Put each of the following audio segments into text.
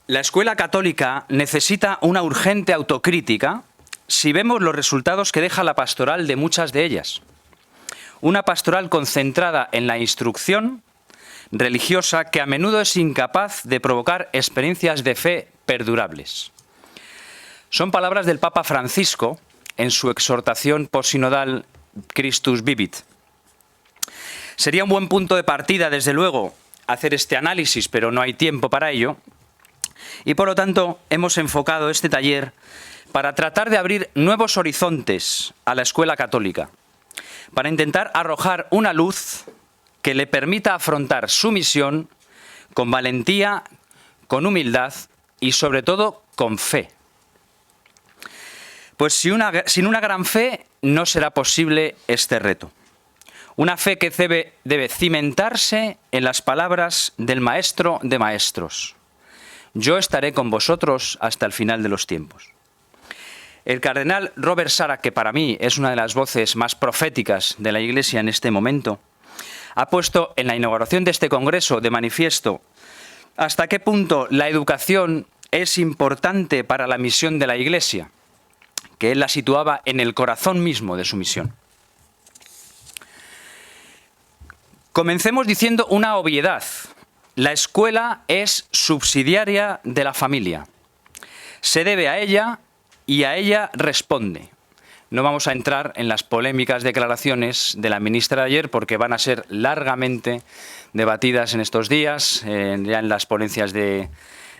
La escuela católica necesita una urgente autocrítica si vemos los resultados que deja la pastoral de muchas de ellas. Una pastoral concentrada en la instrucción religiosa que a menudo es incapaz de provocar experiencias de fe perdurables. Son palabras del Papa Francisco en su exhortación posinodal Christus Vivit. Sería un buen punto de partida, desde luego, hacer este análisis, pero no hay tiempo para ello. Y por lo tanto hemos enfocado este taller para tratar de abrir nuevos horizontes a la escuela católica, para intentar arrojar una luz que le permita afrontar su misión con valentía, con humildad y sobre todo con fe. Pues sin una gran fe no será posible este reto. Una fe que debe cimentarse en las palabras del Maestro de Maestros. Yo estaré con vosotros hasta el final de los tiempos. El cardenal Robert Sarah, que para mí es una de las voces más proféticas de la Iglesia en este momento, ha puesto en la inauguración de este congreso de manifiesto hasta qué punto la educación es importante para la misión de la Iglesia, que él la situaba en el corazón mismo de su misión. Comencemos diciendo una obviedad. La escuela es subsidiaria de la familia. Se debe a ella y a ella responde. No vamos a entrar en las polémicas declaraciones de la ministra de ayer porque van a ser largamente debatidas en estos días, ya en las ponencias de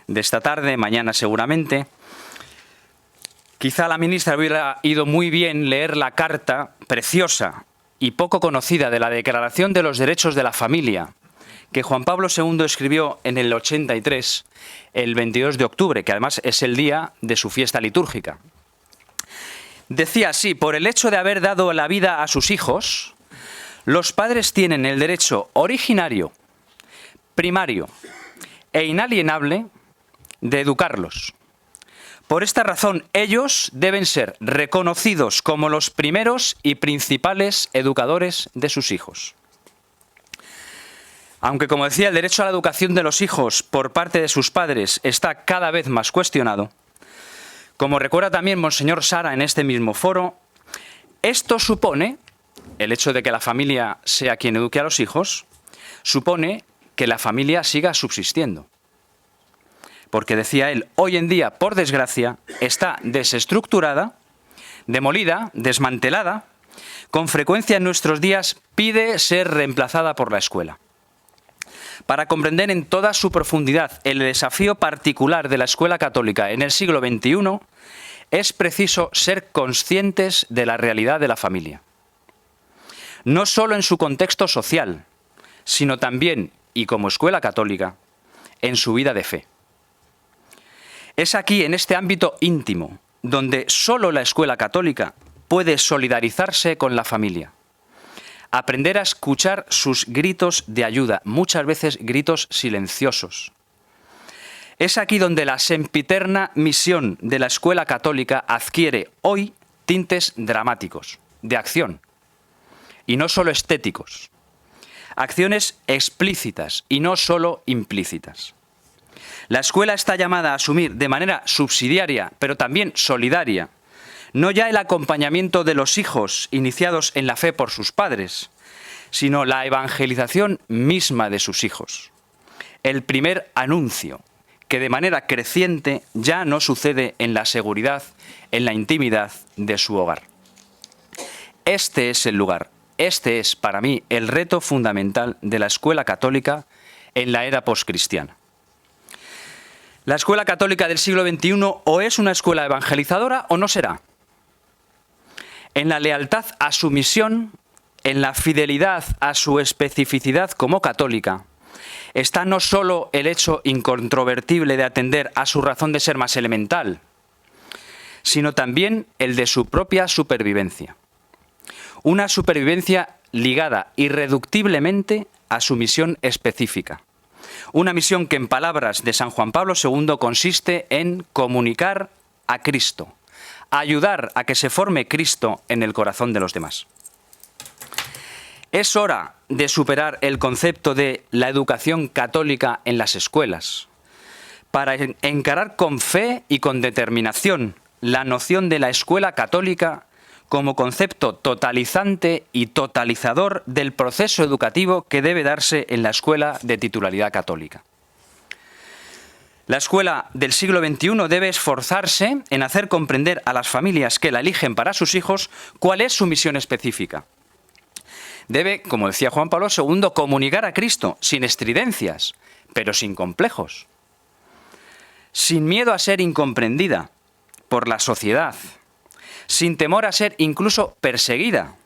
esta tarde, mañana seguramente. Quizá la ministra hubiera ido muy bien leer la carta preciosa y poco conocida de la Declaración de los Derechos de la Familia, que Juan Pablo II escribió en el 83, el 22 de octubre, que además es el día de su fiesta litúrgica. Decía así: por el hecho de haber dado la vida a sus hijos, los padres tienen el derecho originario, primario e inalienable de educarlos. Por esta razón, ellos deben ser reconocidos como los primeros y principales educadores de sus hijos. Aunque, como decía, el derecho a la educación de los hijos por parte de sus padres está cada vez más cuestionado, como recuerda también Monseñor Sara en este mismo foro, esto supone, el hecho de que la familia sea quien eduque a los hijos, supone que la familia siga subsistiendo. Porque, decía él, hoy en día, por desgracia, está desestructurada, demolida, desmantelada, con frecuencia en nuestros días pide ser reemplazada por la escuela. Para comprender en toda su profundidad el desafío particular de la escuela católica en el siglo XXI, es preciso ser conscientes de la realidad de la familia. No solo en su contexto social, sino también, y como escuela católica, en su vida de fe. Es aquí, en este ámbito íntimo, donde solo la escuela católica puede solidarizarse con la familia. Aprender a escuchar sus gritos de ayuda, muchas veces gritos silenciosos. Es aquí donde la sempiterna misión de la escuela católica adquiere hoy tintes dramáticos, de acción, y no solo estéticos. Acciones explícitas y no solo implícitas. La escuela está llamada a asumir de manera subsidiaria, pero también solidaria, no ya el acompañamiento de los hijos iniciados en la fe por sus padres, sino la evangelización misma de sus hijos. El primer anuncio, que de manera creciente ya no sucede en la seguridad, en la intimidad de su hogar. Este es el lugar, este es para mí el reto fundamental de la escuela católica en la era poscristiana. La escuela católica del siglo XXI o es una escuela evangelizadora o no será. En la lealtad a su misión, en la fidelidad a su especificidad como católica, está no solo el hecho incontrovertible de atender a su razón de ser más elemental, sino también el de su propia supervivencia. Una supervivencia ligada irreductiblemente a su misión específica. Una misión que, en palabras de San Juan Pablo II, consiste en comunicar a Cristo, ayudar a que se forme Cristo en el corazón de los demás. Es hora de superar el concepto de la educación católica en las escuelas, para encarar con fe y con determinación la noción de la escuela católica como concepto totalizante y totalizador del proceso educativo que debe darse en la escuela de titularidad católica. La escuela del siglo XXI debe esforzarse en hacer comprender a las familias que la eligen para sus hijos cuál es su misión específica. Debe, como decía Juan Pablo II, comunicar a Cristo sin estridencias, pero sin complejos, sin miedo a ser incomprendida por la sociedad, sin temor a ser incluso perseguida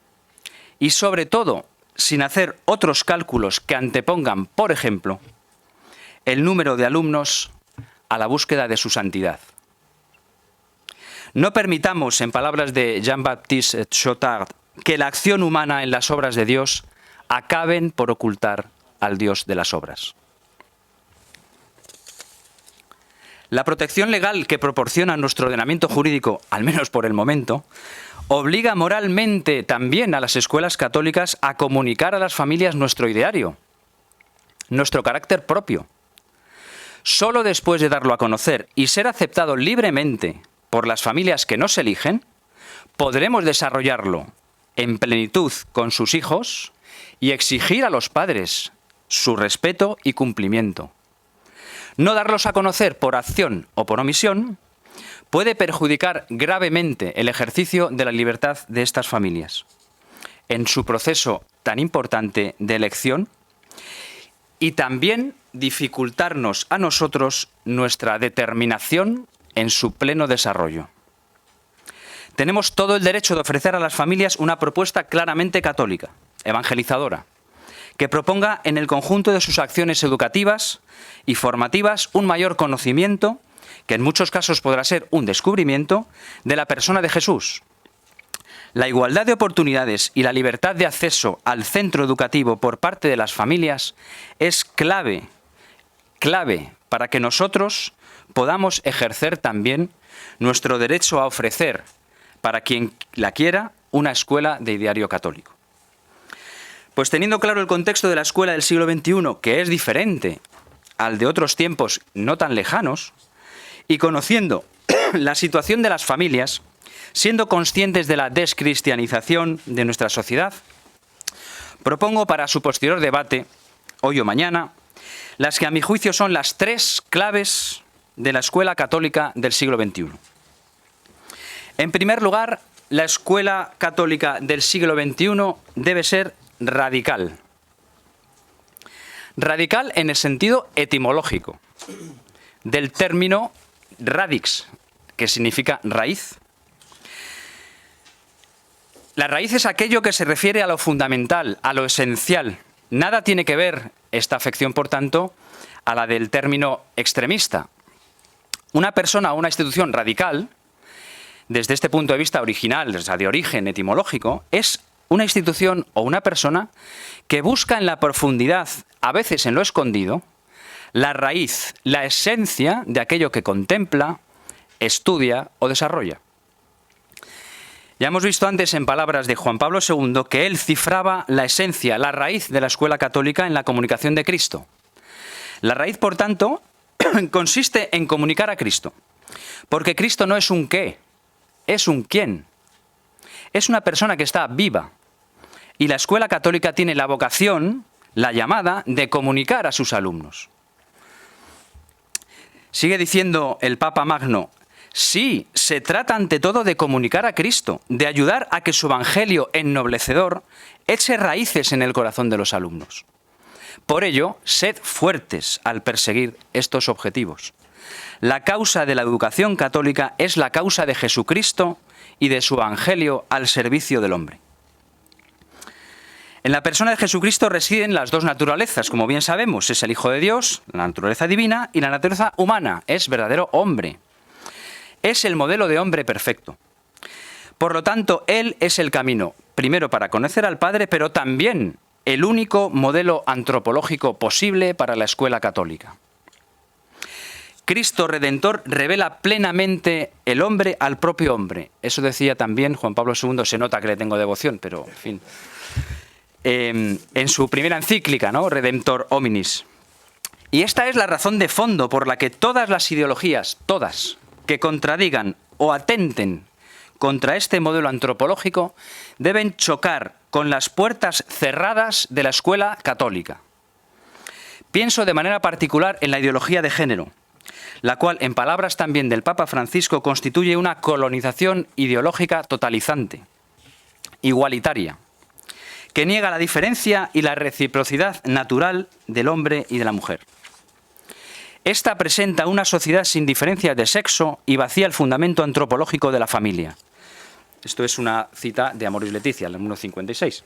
y, sobre todo, sin hacer otros cálculos que antepongan, por ejemplo, el número de alumnos a la búsqueda de su santidad. No permitamos, en palabras de Jean-Baptiste Chautard, que la acción humana en las obras de Dios acaben por ocultar al Dios de las obras. La protección legal que proporciona nuestro ordenamiento jurídico, al menos por el momento, obliga moralmente también a las escuelas católicas a comunicar a las familias nuestro ideario, nuestro carácter propio. Solo después de darlo a conocer y ser aceptado libremente por las familias que nos eligen, podremos desarrollarlo en plenitud con sus hijos y exigir a los padres su respeto y cumplimiento. No darlos a conocer por acción o por omisión puede perjudicar gravemente el ejercicio de la libertad de estas familias en su proceso tan importante de elección y también dificultarnos a nosotros nuestra determinación en su pleno desarrollo. Tenemos todo el derecho de ofrecer a las familias una propuesta claramente católica, evangelizadora, que proponga en el conjunto de sus acciones educativas y formativas un mayor conocimiento, que en muchos casos podrá ser un descubrimiento, de la persona de Jesús. La igualdad de oportunidades y la libertad de acceso al centro educativo por parte de las familias es clave para que nosotros podamos ejercer también nuestro derecho a ofrecer, para quien la quiera, una escuela de ideario católico. Pues teniendo claro el contexto de la escuela del siglo XXI, que es diferente al de otros tiempos no tan lejanos, y conociendo la situación de las familias, siendo conscientes de la descristianización de nuestra sociedad, propongo para su posterior debate, hoy o mañana, las que a mi juicio son las 3 claves de la escuela católica del siglo XXI. En primer lugar, la escuela católica del siglo XXI debe ser radical. Radical en el sentido etimológico del término radix, que significa raíz. La raíz es aquello que se refiere a lo fundamental, a lo esencial. Nada tiene que ver esta afección, por tanto, a la del término extremista. Una persona o una institución radical, desde este punto de vista original, o sea, de origen etimológico, es una institución o una persona que busca en la profundidad, a veces en lo escondido, la raíz, la esencia de aquello que contempla, estudia o desarrolla. Ya hemos visto antes en palabras de Juan Pablo II que él cifraba la esencia, la raíz de la escuela católica en la comunicación de Cristo. La raíz, por tanto, consiste en comunicar a Cristo, porque Cristo no es un qué, es un quién. Es una persona que está viva. Y la escuela católica tiene la vocación, la llamada, de comunicar a sus alumnos. Sigue diciendo el Papa Magno, sí, se trata ante todo de comunicar a Cristo, de ayudar a que su evangelio ennoblecedor eche raíces en el corazón de los alumnos. Por ello, sed fuertes al perseguir estos objetivos. La causa de la educación católica es la causa de Jesucristo y de su evangelio al servicio del hombre. En la persona de Jesucristo residen las 2 naturalezas, como bien sabemos, es el Hijo de Dios, la naturaleza divina, y la naturaleza humana, es verdadero hombre. Es el modelo de hombre perfecto. Por lo tanto, Él es el camino, primero para conocer al Padre, pero también el único modelo antropológico posible para la escuela católica. Cristo Redentor revela plenamente el hombre al propio hombre. Eso decía también Juan Pablo II, se nota que le tengo devoción, pero en fin. En su primera encíclica, ¿no? Redemptor Hominis. Y esta es la razón de fondo por la que todas las ideologías, todas, que contradigan o atenten contra este modelo antropológico, deben chocar con las puertas cerradas de la escuela católica. Pienso de manera particular en la ideología de género, la cual, en palabras también del Papa Francisco, constituye una colonización ideológica totalizante, igualitaria, que niega la diferencia y la reciprocidad natural del hombre y de la mujer. Esta presenta una sociedad sin diferencias de sexo y vacía el fundamento antropológico de la familia. Esto es una cita de Amoris Laetitia, el número 56.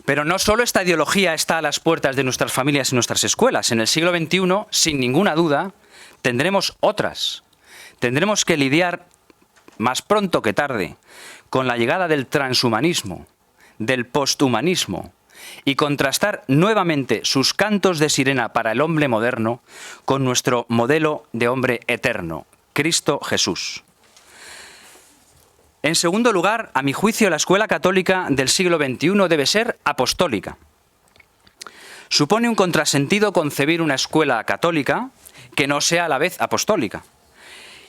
Pero no solo esta ideología está a las puertas de nuestras familias y nuestras escuelas. En el siglo XXI, sin ninguna duda, tendremos otras. Tendremos que lidiar más pronto que tarde con la llegada del transhumanismo, del posthumanismo, y contrastar nuevamente sus cantos de sirena para el hombre moderno con nuestro modelo de hombre eterno, Cristo Jesús. En segundo lugar, a mi juicio, la escuela católica del siglo XXI debe ser apostólica. Supone un contrasentido concebir una escuela católica que no sea a la vez apostólica.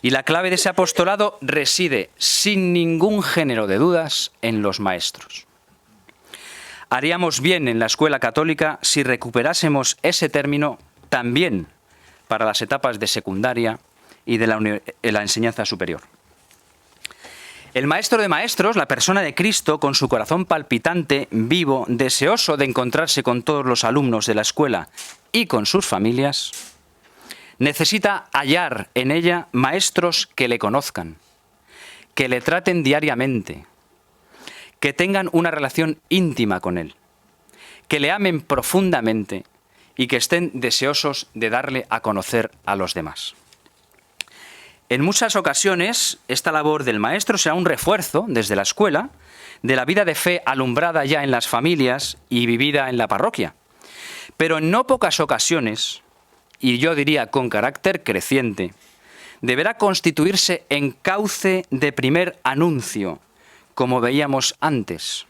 Y la clave de ese apostolado reside, sin ningún género de dudas, en los maestros. Haríamos bien en la escuela católica si recuperásemos ese término también para las etapas de secundaria y de la enseñanza superior. El maestro de maestros, la persona de Cristo, con su corazón palpitante, vivo, deseoso de encontrarse con todos los alumnos de la escuela y con sus familias, necesita hallar en ella maestros que le conozcan, que le traten diariamente, que tengan una relación íntima con él, que le amen profundamente y que estén deseosos de darle a conocer a los demás. En muchas ocasiones, esta labor del maestro será un refuerzo, desde la escuela, de la vida de fe alumbrada ya en las familias y vivida en la parroquia. Pero en no pocas ocasiones, y yo diría con carácter creciente, deberá constituirse en cauce de primer anuncio, como veíamos antes.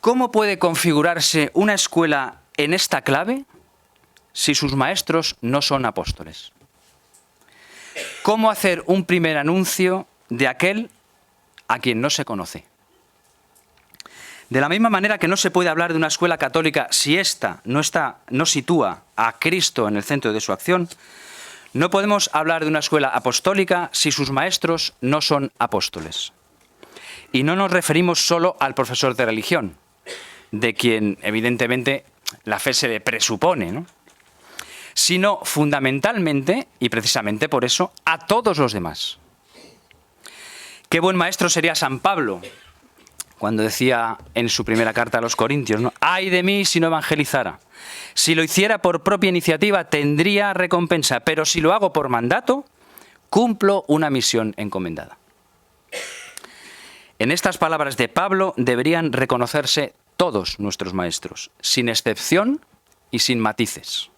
¿Cómo puede configurarse una escuela en esta clave si sus maestros no son apóstoles? ¿Cómo hacer un primer anuncio de aquel a quien no se conoce? De la misma manera que no se puede hablar de una escuela católica si ésta no sitúa a Cristo en el centro de su acción, no podemos hablar de una escuela apostólica si sus maestros no son apóstoles. Y no nos referimos solo al profesor de religión, de quien evidentemente la fe se le presupone, ¿no?, sino fundamentalmente, y precisamente por eso, a todos los demás. Qué buen maestro sería San Pablo, cuando decía en su primera carta a los Corintios, ¿no?: «Ay de mí si no evangelizara. Si lo hiciera por propia iniciativa tendría recompensa, pero si lo hago por mandato, cumplo una misión encomendada». En estas palabras de Pablo deberían reconocerse todos nuestros maestros, sin excepción y sin matices.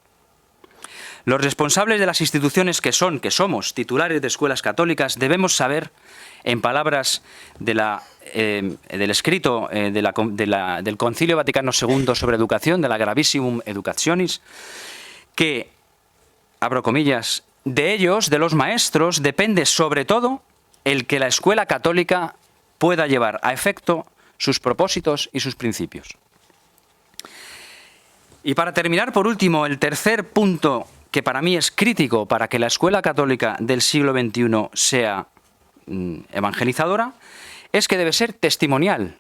Los responsables de las instituciones que somos titulares de escuelas católicas, debemos saber, en palabras del escrito del Concilio Vaticano II sobre educación, de la Gravissimum Educationis, que, abro comillas, de ellos, de los maestros, depende sobre todo el que la escuela católica pueda llevar a efecto sus propósitos y sus principios. Y para terminar, por último, el tercer punto que para mí es crítico para que la escuela católica del siglo XXI sea evangelizadora, es que debe ser testimonial.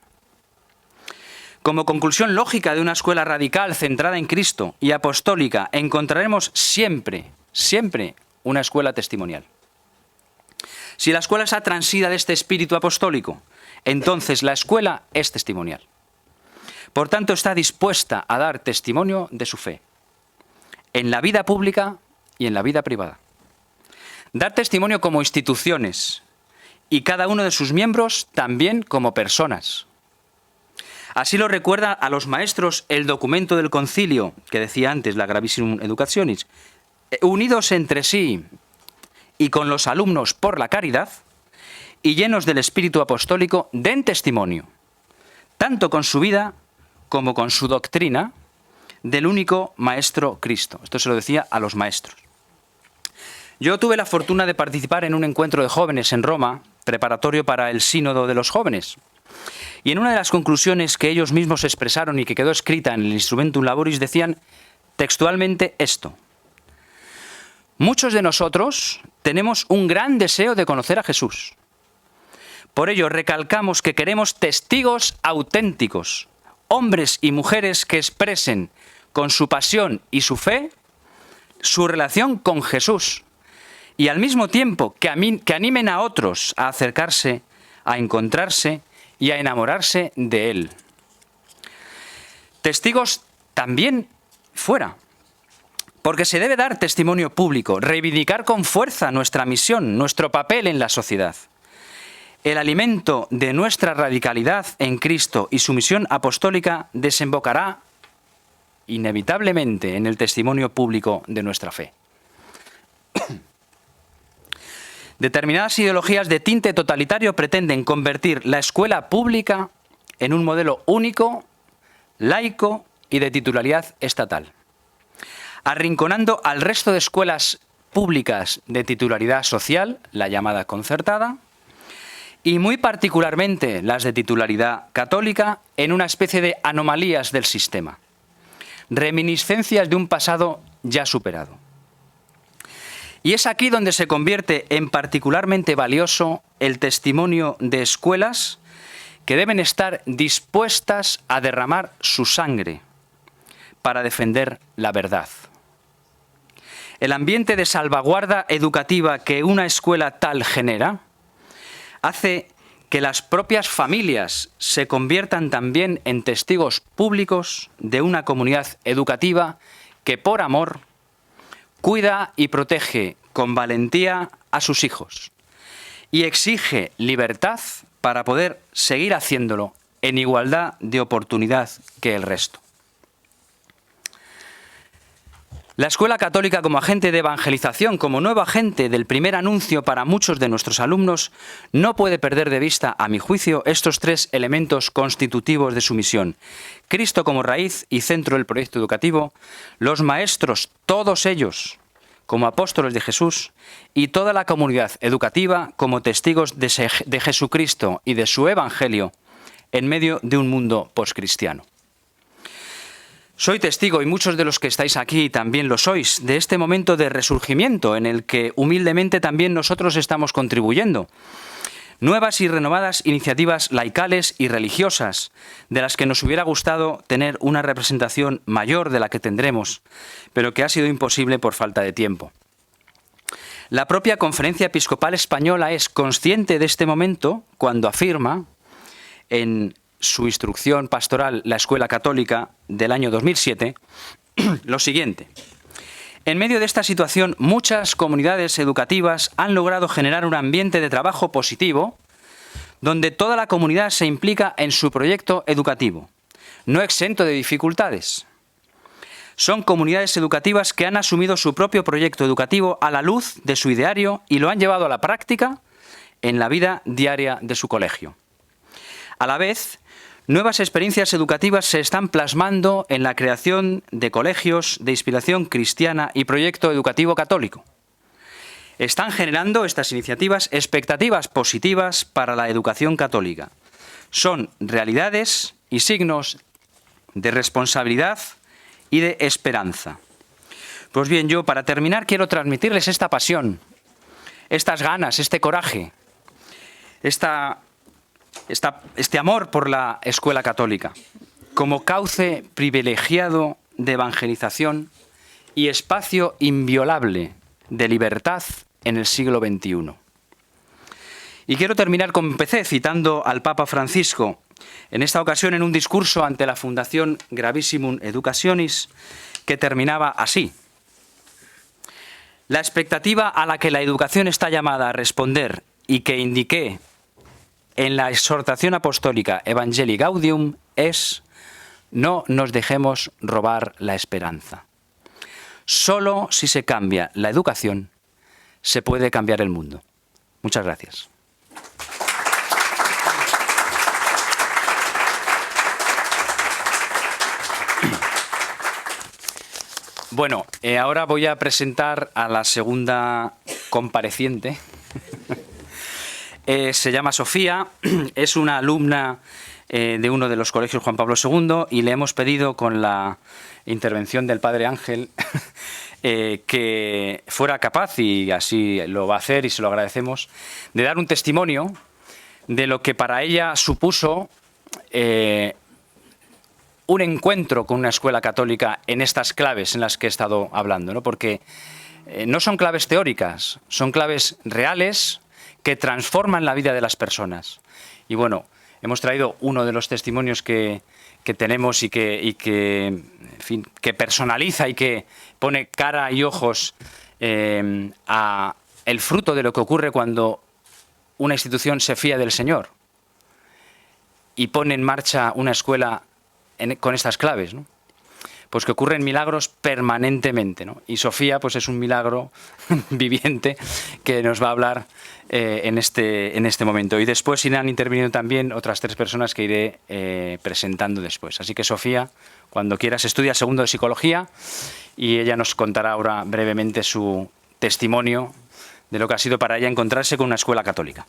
Como conclusión lógica de una escuela radical centrada en Cristo y apostólica, encontraremos siempre una escuela testimonial. Si la escuela está transida de este espíritu apostólico, entonces la escuela es testimonial. Por tanto, está dispuesta a dar testimonio de su fe, en la vida pública y en la vida privada. Dar testimonio como instituciones y cada uno de sus miembros también como personas. Así lo recuerda a los maestros el documento del concilio, que decía antes, la Gravissimum Educationis: unidos entre sí y con los alumnos por la caridad y llenos del espíritu apostólico, den testimonio, tanto con su vida como con su doctrina, del único Maestro Cristo. Esto se lo decía a los maestros. Yo tuve la fortuna de participar en un encuentro de jóvenes en Roma, preparatorio para el Sínodo de los Jóvenes. Y en una de las conclusiones que ellos mismos expresaron y que quedó escrita en el Instrumentum Laboris, decían textualmente esto: muchos de nosotros tenemos un gran deseo de conocer a Jesús. Por ello recalcamos que queremos testigos auténticos, hombres y mujeres que expresen con su pasión y su fe su relación con Jesús, y al mismo tiempo que animen a otros a acercarse, a encontrarse y a enamorarse de Él. Testigos también fuera, porque se debe dar testimonio público, reivindicar con fuerza nuestra misión, nuestro papel en la sociedad. El alimento de nuestra radicalidad en Cristo y su misión apostólica desembocará inevitablemente en el testimonio público de nuestra fe. Determinadas ideologías de tinte totalitario pretenden convertir la escuela pública en un modelo único, laico y de titularidad estatal, arrinconando al resto de escuelas públicas de titularidad social, la llamada concertada, y muy particularmente las de titularidad católica, en una especie de anomalías del sistema, reminiscencias de un pasado ya superado. Y es aquí donde se convierte en particularmente valioso el testimonio de escuelas que deben estar dispuestas a derramar su sangre para defender la verdad. El ambiente de salvaguarda educativa que una escuela tal genera hace que las propias familias se conviertan también en testigos públicos de una comunidad educativa que por amor cuida y protege con valentía a sus hijos y exige libertad para poder seguir haciéndolo en igualdad de oportunidad que el resto. La escuela católica como agente de evangelización, como nuevo agente del primer anuncio para muchos de nuestros alumnos, no puede perder de vista, a mi juicio, estos tres elementos constitutivos de su misión: Cristo como raíz y centro del proyecto educativo, los maestros, todos ellos, como apóstoles de Jesús, y toda la comunidad educativa como testigos de Jesucristo y de su Evangelio en medio de un mundo poscristiano. Soy testigo, y muchos de los que estáis aquí también lo sois, de este momento de resurgimiento en el que humildemente también nosotros estamos contribuyendo. Nuevas y renovadas iniciativas laicales y religiosas, de las que nos hubiera gustado tener una representación mayor de la que tendremos, pero que ha sido imposible por falta de tiempo. La propia Conferencia Episcopal Española es consciente de este momento cuando afirma en su instrucción pastoral, la Escuela Católica, del año 2007, lo siguiente: en medio de esta situación, muchas comunidades educativas han logrado generar un ambiente de trabajo positivo donde toda la comunidad se implica en su proyecto educativo, no exento de dificultades. Son comunidades educativas que han asumido su propio proyecto educativo a la luz de su ideario y lo han llevado a la práctica en la vida diaria de su colegio. A la vez, nuevas experiencias educativas se están plasmando en la creación de colegios de inspiración cristiana y proyecto educativo católico. Están generando estas iniciativas expectativas positivas para la educación católica. Son realidades y signos de responsabilidad y de esperanza. Pues bien, yo para terminar quiero transmitirles esta pasión, estas ganas, este coraje, este amor por la escuela católica, como cauce privilegiado de evangelización y espacio inviolable de libertad en el siglo XXI. Y quiero terminar como empecé, citando al Papa Francisco, en esta ocasión en un discurso ante la Fundación Gravissimum Educationis, que terminaba así: la expectativa a la que la educación está llamada a responder y que indiqué en la exhortación apostólica Evangelii Gaudium es: no nos dejemos robar la esperanza. Solo si se cambia la educación se puede cambiar el mundo. Muchas gracias. Bueno, ahora voy a presentar a la segunda compareciente. Se llama Sofía, es una alumna de uno de los colegios Juan Pablo II y le hemos pedido, con la intervención del padre Ángel, que fuera capaz, y así lo va a hacer y se lo agradecemos, de dar un testimonio de lo que para ella supuso un encuentro con una escuela católica en estas claves en las que he estado hablando, ¿no? Porque no son claves teóricas, son claves reales que transforman la vida de las personas. Y bueno, hemos traído uno de los testimonios que tenemos y que, en fin, que personaliza y que pone cara y ojos a el fruto de lo que ocurre cuando una institución se fía del Señor y pone en marcha una escuela con estas claves, ¿no? Pues que ocurren milagros permanentemente, ¿no? Y Sofía, pues es un milagro viviente que nos va a hablar en este momento. Y después irán interviniendo también otras 3 personas que iré presentando después. Así que Sofía, cuando quieras, estudia segundo de Psicología y ella nos contará ahora brevemente su testimonio de lo que ha sido para ella encontrarse con una escuela católica.